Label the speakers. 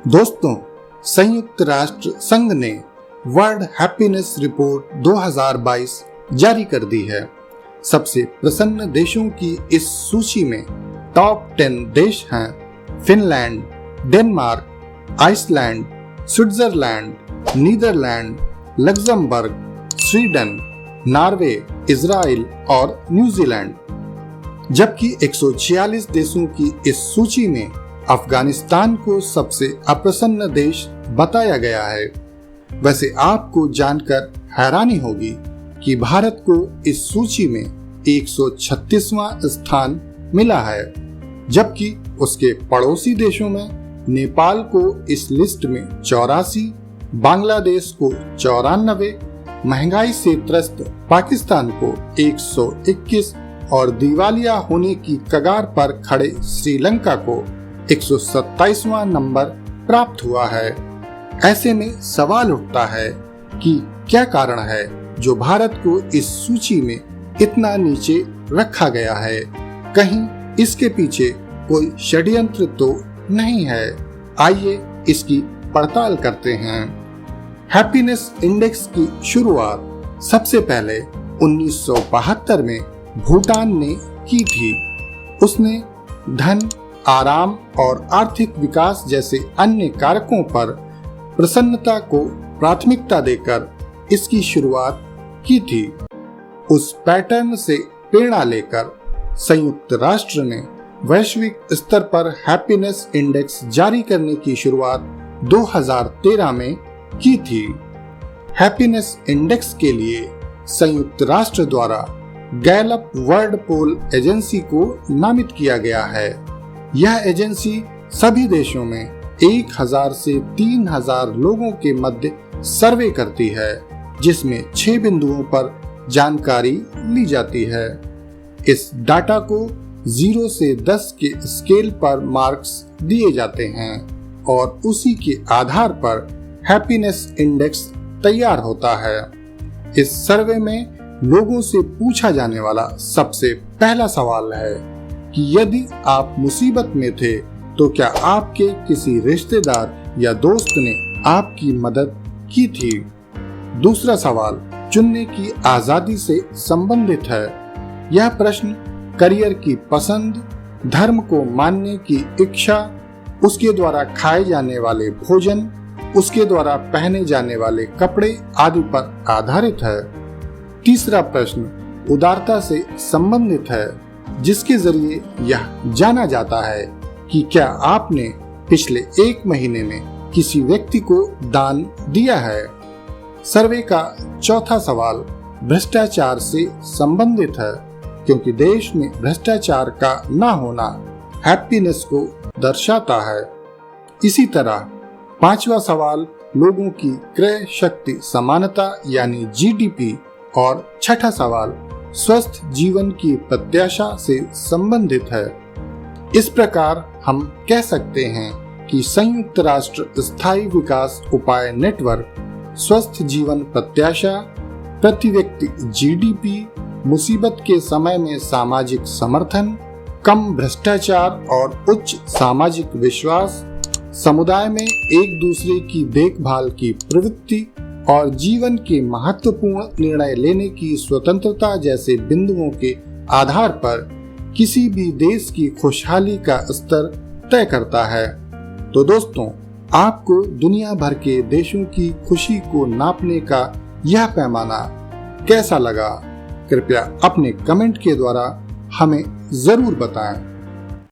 Speaker 1: दोस्तों, संयुक्त राष्ट्र संघ ने वर्ल्ड हैप्पीनेस रिपोर्ट 2022 जारी कर दी है। सबसे प्रसन्न देशों की इस सूची में टॉप 10 देश हैं Finland, Denmark, Iceland, Switzerland, Netherland, Luxembourg, Sweden, Norway, Israel और न्यूजीलैंड। जबकि 146 देशों की इस सूची में अफगानिस्तान को सबसे अप्रसन्न देश बताया गया है। वैसे आपको जानकर हैरानी होगी कि भारत को इस सूची में 136वां स्थान मिला है, जबकि उसके पड़ोसी देशों में नेपाल को इस लिस्ट में 84, बांग्लादेश को 94, महंगाई से त्रस्त पाकिस्तान को 121 और दिवालिया होने की कगार पर खड़े श्रीलंका को 127वां नंबर प्राप्त हुआ है। ऐसे में सवाल उठता है कि क्या कारण है जो भारत को इस सूची में इतना नीचे रखा गया है। कहीं इसके पीछे कोई षड्यंत्र तो नहीं है। आइए इसकी पड़ताल करते हैं। हैप्पीनेस इंडेक्स की शुरुआत सबसे पहले 1972 में भूटान ने की थी। उसने धन, आराम और आर्थिक विकास जैसे अन्य कारकों पर प्रसन्नता को प्राथमिकता देकर इसकी शुरुआत की थी। उस पैटर्न से प्रेरणा लेकर संयुक्त राष्ट्र ने वैश्विक स्तर पर हैप्पीनेस इंडेक्स जारी करने की शुरुआत 2013 में की थी। हैप्पीनेस इंडेक्स के लिए संयुक्त राष्ट्र द्वारा गैलप वर्ल्ड पोल एजेंसी को नामित किया गया है। यह एजेंसी सभी देशों में 1000 से 3000 लोगों के मध्य सर्वे करती है, जिसमें 6 बिंदुओं पर जानकारी ली जाती है। इस डाटा को 0 से 10 के स्केल पर मार्क्स दिए जाते हैं और उसी के आधार पर हैप्पीनेस इंडेक्स तैयार होता है। इस सर्वे में लोगों से पूछा जाने वाला सबसे पहला सवाल है कि यदि आप मुसीबत में थे तो क्या आपके किसी रिश्तेदार या दोस्त ने आपकी मदद की थी। दूसरा सवाल चुनने की आजादी से संबंधित है। यह प्रश्न करियर की पसंद, धर्म को मानने की इच्छा, उसके द्वारा खाए जाने वाले भोजन, उसके द्वारा पहने जाने वाले कपड़े आदि पर आधारित है। तीसरा प्रश्न उदारता से संबंधित है, जिसके जरिए यह जाना जाता है कि क्या आपने पिछले 1 महीने में किसी व्यक्ति को दान दिया है। सर्वे का चौथा सवाल भ्रष्टाचार से संबंधित है, क्योंकि देश में भ्रष्टाचार का न होना हैप्पीनेस को दर्शाता है। इसी तरह 5वां सवाल लोगों की क्रय शक्ति समानता यानी जीडीपी और 6ठा सवाल स्वस्थ जीवन की प्रत्याशा से संबंधित है। इस प्रकार हम कह सकते हैं कि संयुक्त राष्ट्र स्थायी विकास उपाय नेटवर्क स्वस्थ जीवन प्रत्याशा, प्रति व्यक्ति जीडीपी, मुसीबत के समय में सामाजिक समर्थन, कम भ्रष्टाचार और उच्च सामाजिक विश्वास, समुदाय में एक दूसरे की देखभाल की प्रवृत्ति और जीवन के महत्वपूर्ण निर्णय लेने की स्वतंत्रता जैसे बिंदुओं के आधार पर किसी भी देश की खुशहाली का स्तर तय करता है। तो दोस्तों, आपको दुनिया भर के देशों की खुशी को नापने का यह पैमाना कैसा लगा? कृपया अपने कमेंट के द्वारा हमें जरूर बताएं।